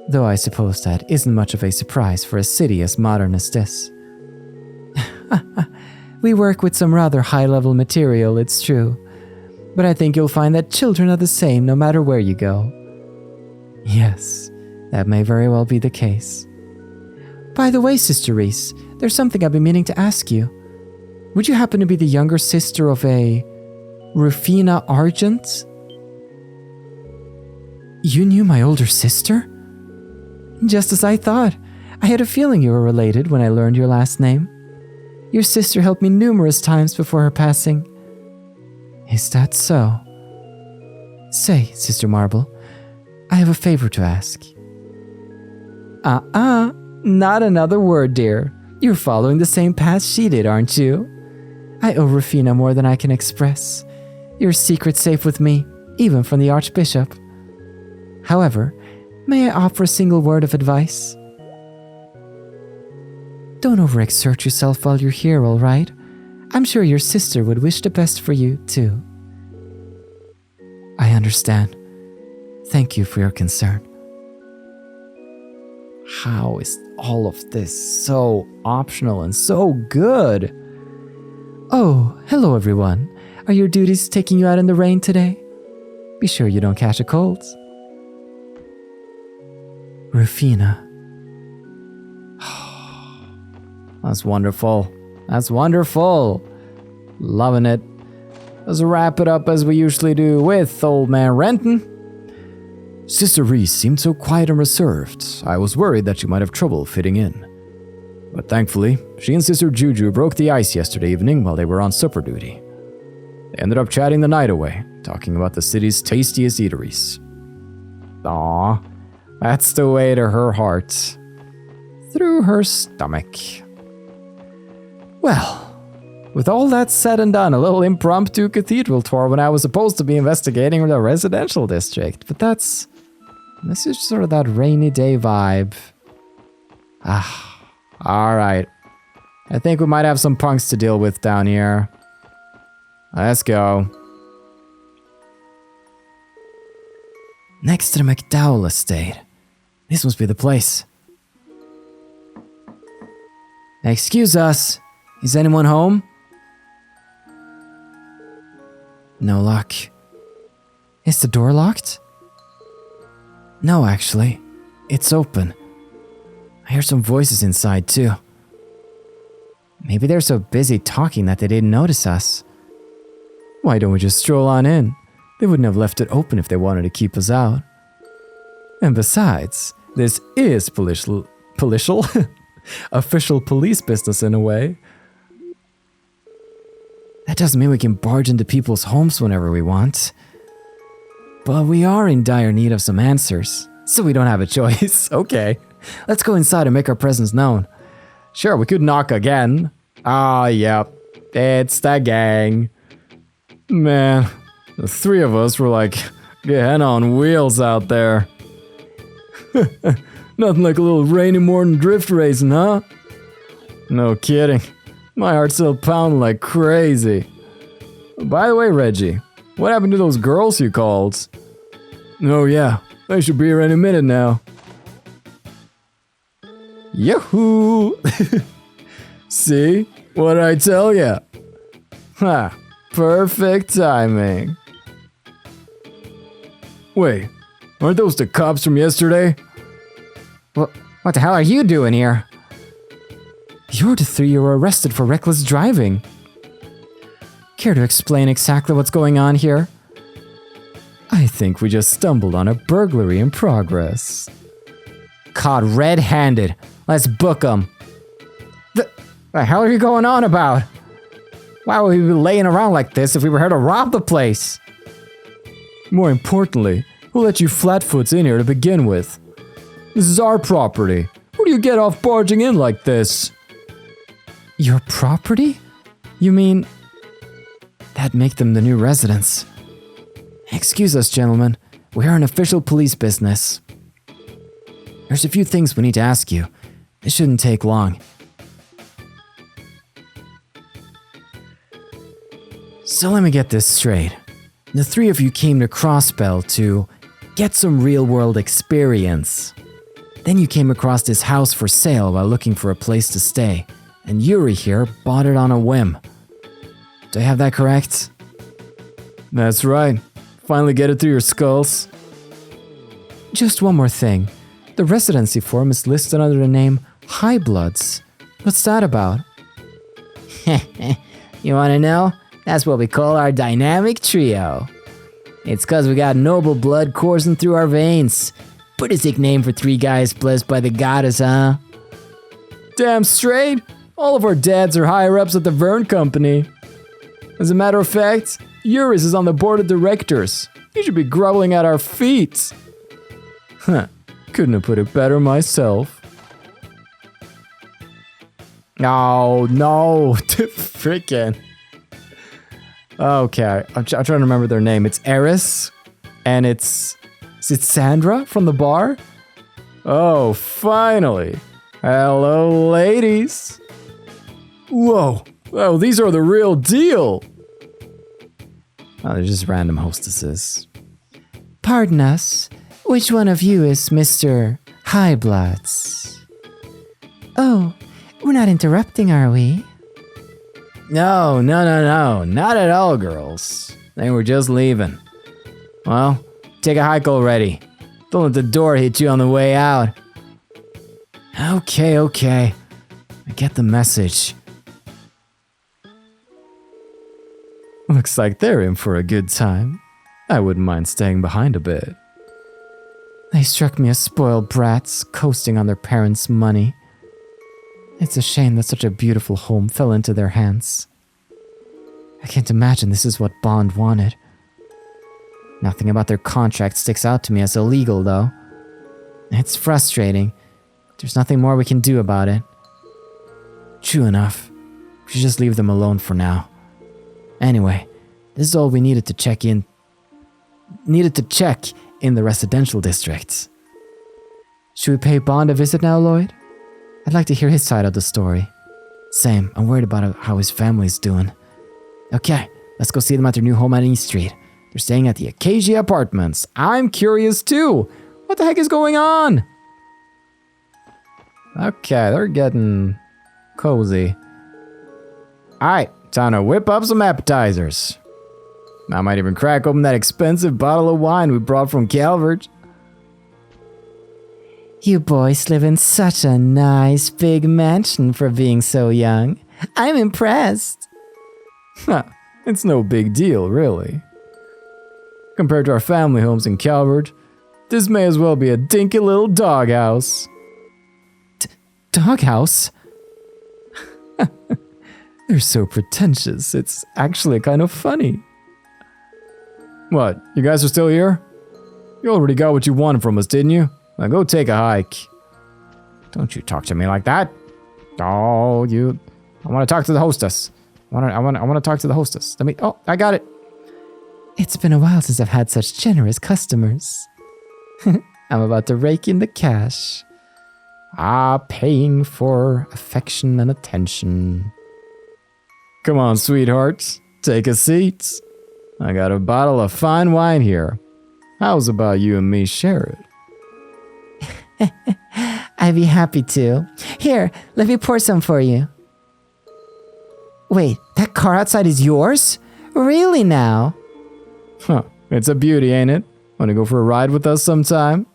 Though I suppose that isn't much of a surprise for a city as modern as this. We work with some rather high-level material, it's true. But I think you'll find that children are the same no matter where you go. Yes, that may very well be the case. By the way, Sister Reese, there's something I've been meaning to ask you. Would you happen to be the younger sister of a Rufina Argent? You knew my older sister? Just as I thought. I had a feeling you were related when I learned your last name. Your sister helped me numerous times before her passing. Is that so? Say, Sister Marble, I have a favor to ask. Not another word, dear. You're following the same path she did, aren't you? I owe Rufina more than I can express. Your secret's safe with me, even from the Archbishop. However, may I offer a single word of advice? Don't overexert yourself while you're here, all right? I'm sure your sister would wish the best for you, too. I understand. Thank you for your concern. How is all of this so optional and so good? Oh, hello everyone. Are your duties taking you out in the rain today? Be sure you don't catch a cold. Rufina. That's wonderful. That's wonderful. Loving it. Let's wrap it up as we usually do with Old Man Renton. Sister Reese seemed so quiet and reserved, I was worried that she might have trouble fitting in. But thankfully, she and Sister Juju broke the ice yesterday evening while they were on supper duty. They ended up chatting the night away, talking about the city's tastiest eateries. Aw, that's the way to her heart. Through her stomach. Well, with all that said and done, a little impromptu cathedral tour when I was supposed to be investigating the residential district. But this is sort of that rainy day vibe. Alright. I think we might have some punks to deal with down here. Let's go. Next to the McDowell estate. This must be the place. Excuse us. Is anyone home? No luck. Is the door locked? No, actually. It's open. I hear some voices inside, too. Maybe they're so busy talking that they didn't notice us. Why don't we just stroll on in? They wouldn't have left it open if they wanted to keep us out. And besides, this is official police business in a way. That doesn't mean we can barge into people's homes whenever we want. But we are in dire need of some answers, so we don't have a choice. Okay, let's go inside and make our presence known. Sure, we could knock again. Yep, it's the gang. Man, the three of us were like Gehenna on wheels out there. Nothing like a little rainy morning drift racing, huh? No kidding. My heart's still pounding like crazy. By the way, Reggie, what happened to those girls you called? Oh yeah, they should be here any minute now. Yahoo! See? What'd I tell ya? Ha! Perfect timing. Wait, aren't those the cops from yesterday? What the hell are you doing here? You're the three who were arrested for reckless driving. Care to explain exactly what's going on here? I think we just stumbled on a burglary in progress. Caught red-handed. Let's book them. The hell are you going on about? Why would we be laying around like this if we were here to rob the place? More importantly, who let you flatfoots in here to begin with? This is our property. Who do you get off barging in like this? Your property? You mean... That'd make them the new residents. Excuse us, gentlemen. We are an official police business. There's a few things we need to ask you. It shouldn't take long. So let me get this straight. The three of you came to Crossbell to get some real-world experience. Then you came across this house for sale while looking for a place to stay, and Yuri here bought it on a whim. Do I have that correct? That's right. Finally get it through your skulls. Just one more thing. The residency form is listed under the name High Bloods. What's that about? You wanna know? That's what we call our dynamic trio. It's cause we got noble blood coursing through our veins. Pretty sick name for three guys blessed by the goddess, huh? Damn straight. All of our dads are higher ups at the Vern Company. As a matter of fact, Uris is on the board of directors. He should be groveling at our feet. Huh. Couldn't have put it better myself. Oh, no. Freaking. Okay, I'm trying to remember their name. It's Eris, and is it Sandra from the bar? Oh, finally. Hello, ladies. Whoa. Oh, these are the real deal. Oh, they're just random hostesses. Pardon us. Which one of you is Mr. Highbloods? Oh, we're not interrupting, are we? No, not at all, girls. They were just leaving. Well, take a hike already. Don't let the door hit you on the way out. Okay. I get the message. Looks like they're in for a good time. I wouldn't mind staying behind a bit. They struck me as spoiled brats, coasting on their parents' money. It's a shame that such a beautiful home fell into their hands. I can't imagine this is what Bond wanted. Nothing about their contract sticks out to me as illegal, though. It's frustrating. There's nothing more we can do about it. True enough. We should just leave them alone for now. Anyway, this is all we needed to check in the residential districts. Should we pay Bond a visit now, Lloyd? I'd like to hear his side of the story. Same, I'm worried about how his family's doing. Okay, let's go see them at their new home on East Street. They're staying at the Acacia Apartments. I'm curious too. What the heck is going on? Okay, they're getting cozy. Alright, time to whip up some appetizers. I might even crack open that expensive bottle of wine we brought from Calvert. You boys live in such a nice big mansion for being so young. I'm impressed. It's no big deal, really. Compared to our family homes in Calvert, this may as well be a dinky little doghouse. Doghouse? They're so pretentious, it's actually kind of funny. What, you guys are still here? You already got what you wanted from us, didn't you? Now go take a hike. Don't you talk to me like that. Oh, I want to talk to the hostess. I want to talk to the hostess. I got it. It's been a while since I've had such generous customers. I'm about to rake in the cash. Paying for affection and attention. Come on, sweetheart. Take a seat. I got a bottle of fine wine here. How's about you and me share it? I'd be happy to. Here, let me pour some for you. Wait, that car outside is yours? Really now? Huh, it's a beauty, ain't it? Wanna go for a ride with us sometime?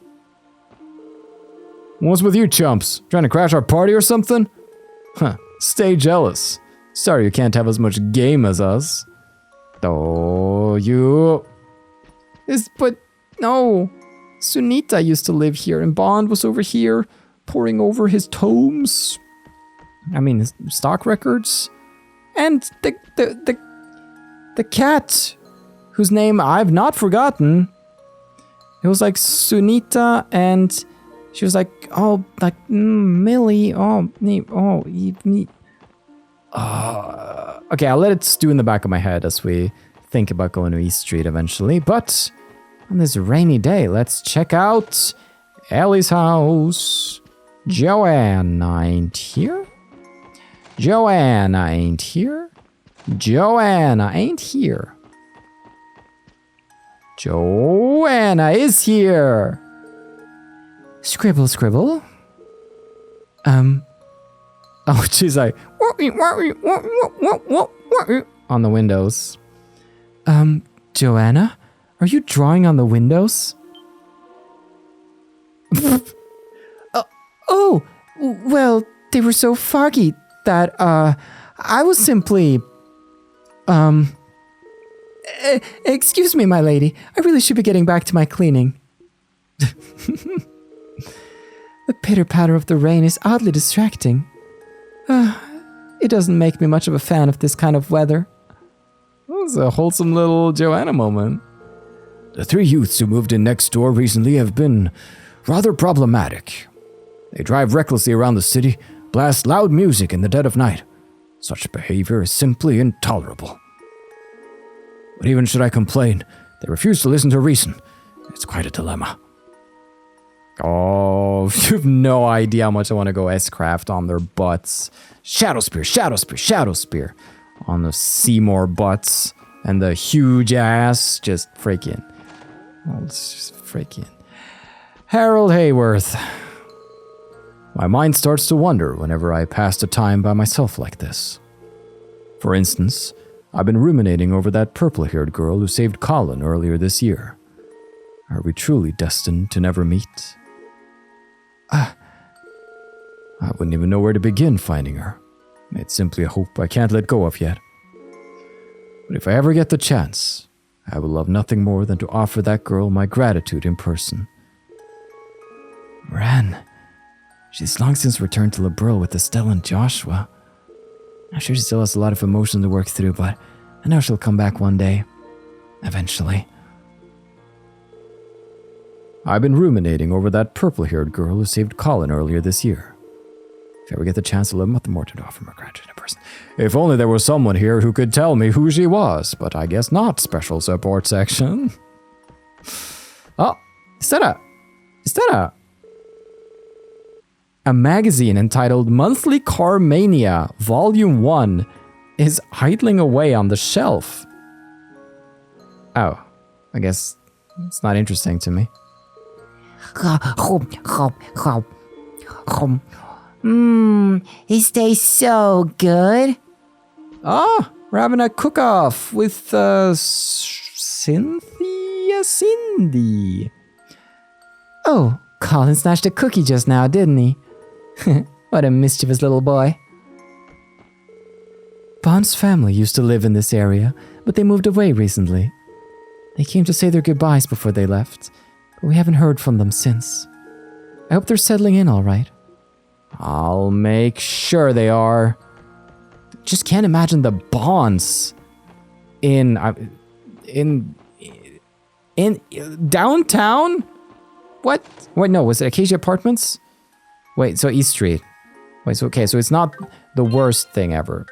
What's with you chumps? Trying to crash our party or something? Stay jealous. Sorry you can't have as much game as us. Oh, you... But no. Sunita used to live here and Bond was over here poring over his tomes. I mean, his stock records? And the cat, whose name I've not forgotten. It was like Sunita, and she was like, Millie, me. Okay, I'll let it stew in the back of my head as we think about going to East Street eventually. But on this rainy day, let's check out Ellie's house. Joanna ain't here. Joanna ain't here. Joanna ain't here. Joanna is here. Scribble, scribble. Oh, she's like on the windows. Joanna, are you drawing on the windows? Oh, well, they were so foggy that, I was simply, excuse me, my lady. I really should be getting back to my cleaning. The pitter-patter of the rain is oddly distracting. It doesn't make me much of a fan of this kind of weather. That was a wholesome little Joanna moment. The three youths who moved in next door recently have been rather problematic. They drive recklessly around the city, blast loud music in the dead of night. Such behavior is simply intolerable. But even should I complain, they refuse to listen to reason. It's quite a dilemma. Oh, you have no idea how much I want to go S-Craft on their butts. Shadow Spear, Shadow Spear, Shadow Spear. On the Seymour butts and the huge ass. Just freaking Oh, it's just freaking Harold Hayworth. My mind starts to wander whenever I pass the time by myself like this. For instance, I've been ruminating over that purple-haired girl who saved Colin earlier this year. Are we truly destined to never meet? I wouldn't even know where to begin finding her. It's simply a hope I can't let go of yet. But if I ever get the chance, I will love nothing more than to offer that girl my gratitude in person. Ren, she's long since returned to Liberl with Estelle and Joshua. I'm sure she still has a lot of emotion to work through, but I know she'll come back one day. Eventually. I've been ruminating over that purple-haired girl who saved Colin earlier this year. If I ever get the chance to live, nothing more to offer my gratitude in person. If only there was someone here who could tell me who she was, but I guess not, special support section. Oh, is that a magazine entitled Monthly Car Mania, Volume 1, is idling away on the shelf. Oh, I guess it's not interesting to me. It tastes so good. Ah, we're having a cook-off with Cindy. Oh, Colin snatched a cookie just now, didn't he? What a mischievous little boy. Bond's family used to live in this area, but they moved away recently. They came to say their goodbyes before they left, but we haven't heard from them since. I hope they're settling in all right. I'll make sure they are. Just can't imagine the bonds in downtown. What? Wait, no. Was it Acacia Apartments? Wait, so East Street. Wait, so okay, so it's not the worst thing ever.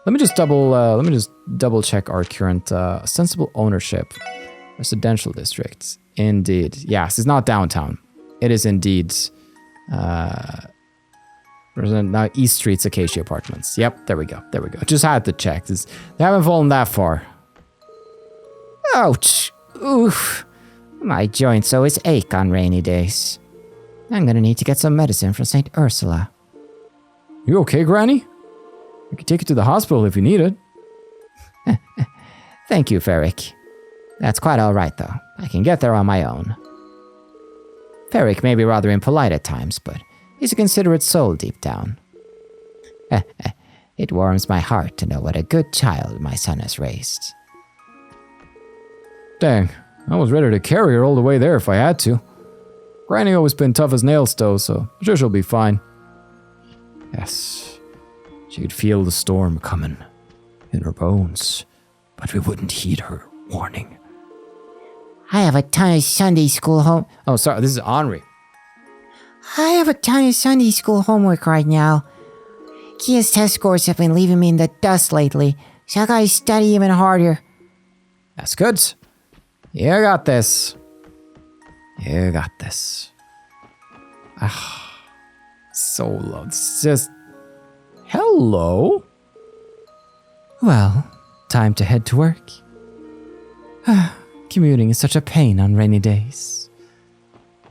Let me just double check our current Ostensible Ownership residential districts. Indeed, yes, it's not downtown. It is indeed. Now East Street's Acacia Apartments. Yep, there we go. Just had to check. They haven't fallen that far. Ouch. Oof. My joints always ache on rainy days. I'm gonna need to get some medicine from St. Ursula. You okay, Granny? We can take you to the hospital if you need it. Thank you, Ferric. That's quite alright, though. I can get there on my own. Ferric may be rather impolite at times, but he's a considerate soul deep down. It warms my heart to know what a good child my son has raised. Dang, I was ready to carry her all the way there if I had to. Granny always been tough as nails, though, so I'm sure she'll be fine. Yes, she could feel the storm coming in her bones, but we wouldn't heed her warning. I have a ton of Sunday school home. Oh, sorry, this is Henri. I have a ton of Sunday school homework right now. Kia's test scores have been leaving me in the dust lately, so I gotta study even harder. That's good. You got this. You got this. Ah, so low. It's just... Hello? Well, time to head to work. Commuting is such a pain on rainy days.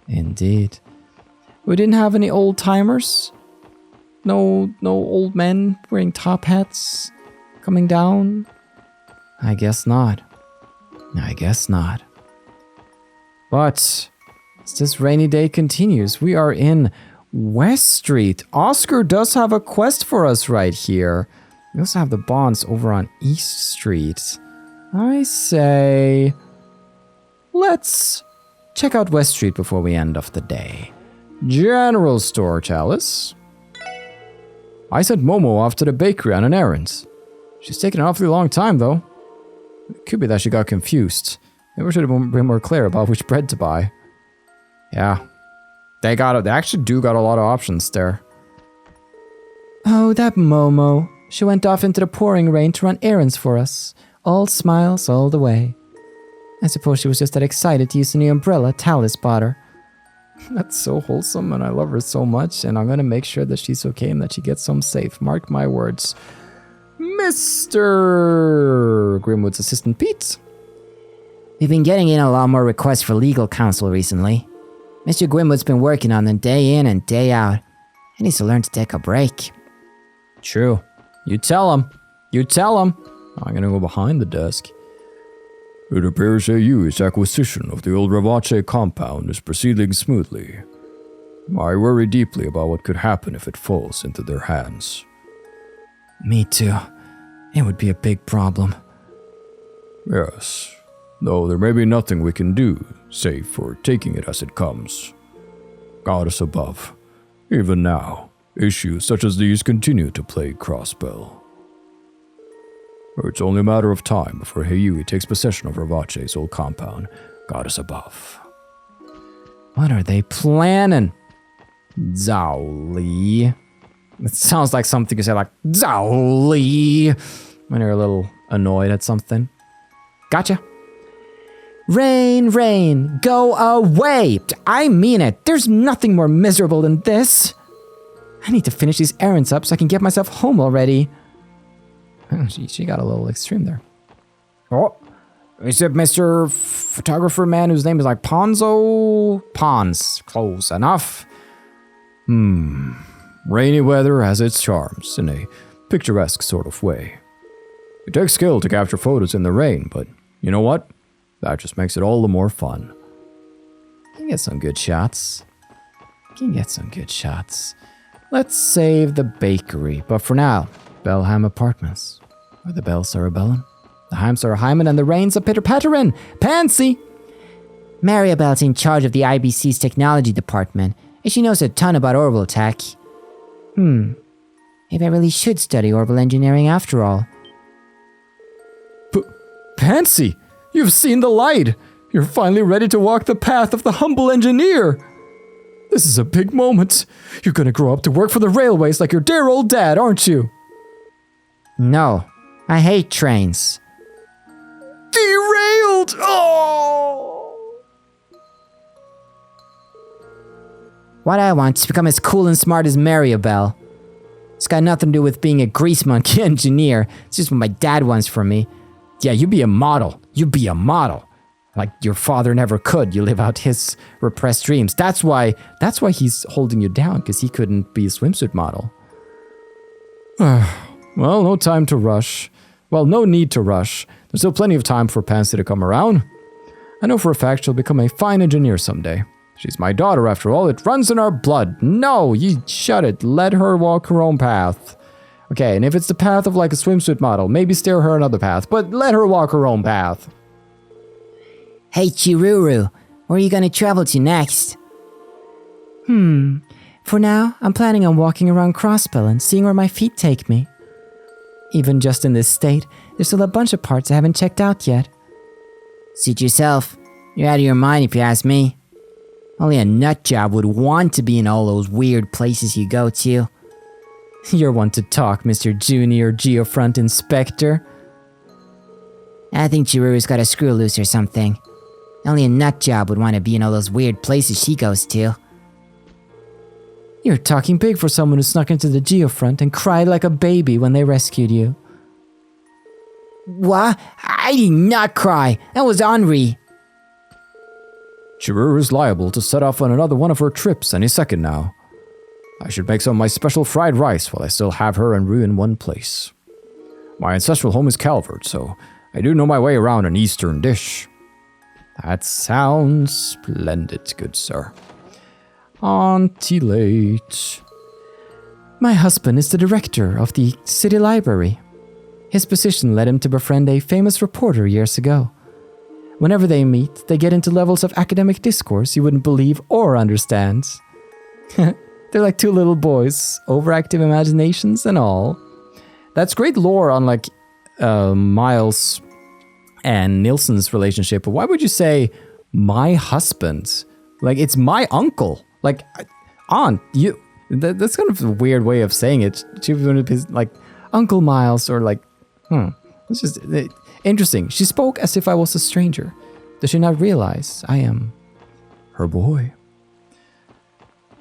Indeed. We didn't have any old timers? No old men wearing top hats coming down? I guess not. But as this rainy day continues, we are in West Street. Oscar does have a quest for us right here. We also have the bonds over on East Street. I say, let's check out West Street before we end off the day. General store, Chalice. I sent Momo off to the bakery on an errand. She's taken an awfully long time, though. It could be that she got confused. Maybe we should have been more clear about which bread to buy. Yeah. They actually do got a lot of options there. Oh, that Momo. She went off into the pouring rain to run errands for us. All smiles all the way. I suppose she was just that excited to use the new umbrella Talis bought her. That's so wholesome and I love her so much, and I'm gonna make sure that she's okay and that she gets home safe. Mark my words. Mr. Grimwood's assistant Pete. We've been getting in a lot more requests for legal counsel recently. Mr. Gwynwood's been working on them day in and day out. He needs to learn to take a break. True. You tell him. You tell him. I'm gonna go behind the desk. It appears AU's acquisition of the old Ravache compound is proceeding smoothly. I worry deeply about what could happen if it falls into their hands. Me too. It would be a big problem. Yes, though there may be nothing we can do, save for taking it as it comes. Goddess above, even now, issues such as these continue to plague Crossbell. It's only a matter of time before Heiyui takes possession of Ravache's old compound, Goddess above. What are they planning? Sully. It sounds like something you say like, Sully, when you're a little annoyed at something. Gotcha. Rain, rain, go away! I mean it, there's nothing more miserable than this. I need to finish these errands up so I can get myself home already. She got a little extreme there. Oh, is it Mr. Photographer Man whose name is like Ponzo? Pons. Close enough. Rainy weather has its charms in a picturesque sort of way. It takes skill to capture photos in the rain, but you know what? That just makes it all the more fun. Can get some good shots. Let's save the bakery, but for now, Bellham Apartments. Where the bells are a-bellin', the Heims are a-hymin', and the rain's a pitter-patterin'. Pansy! Maribel's in charge of the IBC's technology department, and she knows a ton about orbital tech. Maybe I really should study orbital engineering after all. Pansy! You've seen the light! You're finally ready to walk the path of the humble engineer! This is a big moment. You're gonna grow up to work for the railways like your dear old dad, aren't you? No, I hate trains. Derailed! Oh! What I want is to become as cool and smart as Maribel. It's got nothing to do with being a grease monkey engineer. It's just what my dad wants from me. Yeah, you be a model. Like your father never could. You live out his repressed dreams. That's why he's holding you down, because he couldn't be a swimsuit model. Well, no time to rush. Well, no need to rush. There's still plenty of time for Pansy to come around. I know for a fact she'll become a fine engineer someday. She's my daughter after all. It runs in our blood. No, you shut it. Let her walk her own path. Okay, and if it's the path of like a swimsuit model, maybe steer her another path, but let her walk her own path. Hey Chiruru, where are you gonna travel to next? For now, I'm planning on walking around Crossbell and seeing where my feet take me. Even just in this state, there's still a bunch of parts I haven't checked out yet. Suit yourself. You're out of your mind if you ask me. Only a nut job would want to be in all those weird places you go to. You're one to talk, Mr. Junior Geofront Inspector. I think Chiruru's got a screw loose or something. Only a nut job would want to be in all those weird places she goes to. You're talking big for someone who snuck into the Geofront and cried like a baby when they rescued you. What? I did not cry. That was Henri. Chiruru is liable to set off on another one of her trips any second now. I should make some of my special fried rice while I still have her and Rue in one place. My ancestral home is Calvert, so I do know my way around an Eastern dish. That sounds splendid, good sir. On TLoH. My husband is the director of the city library. His position led him to befriend a famous reporter years ago. Whenever they meet, they get into levels of academic discourse you wouldn't believe or understand. They're like two little boys, overactive imaginations and all. That's great lore on like Miles and Nilsson's relationship, but why would you say my husband? Like, it's my uncle. Like, aunt, you. That's kind of a weird way of saying it. She would be like Uncle Miles or like, It's just interesting. She spoke as if I was a stranger. Does she not realize I am her boy?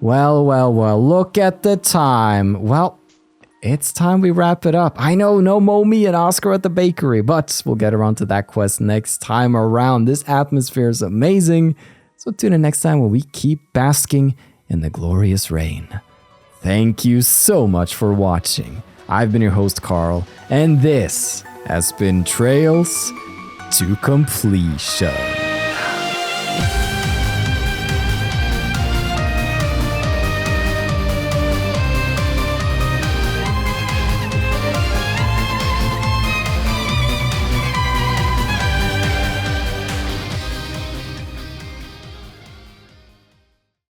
Well, look at the time. Well, it's time we wrap it up. I know, no Momi and Oscar at the bakery, but we'll get around to that quest next time around. This atmosphere is amazing. So tune in next time when we keep basking in the glorious rain. Thank you so much for watching. I've been your host, Carl, and this has been Trails to Completion.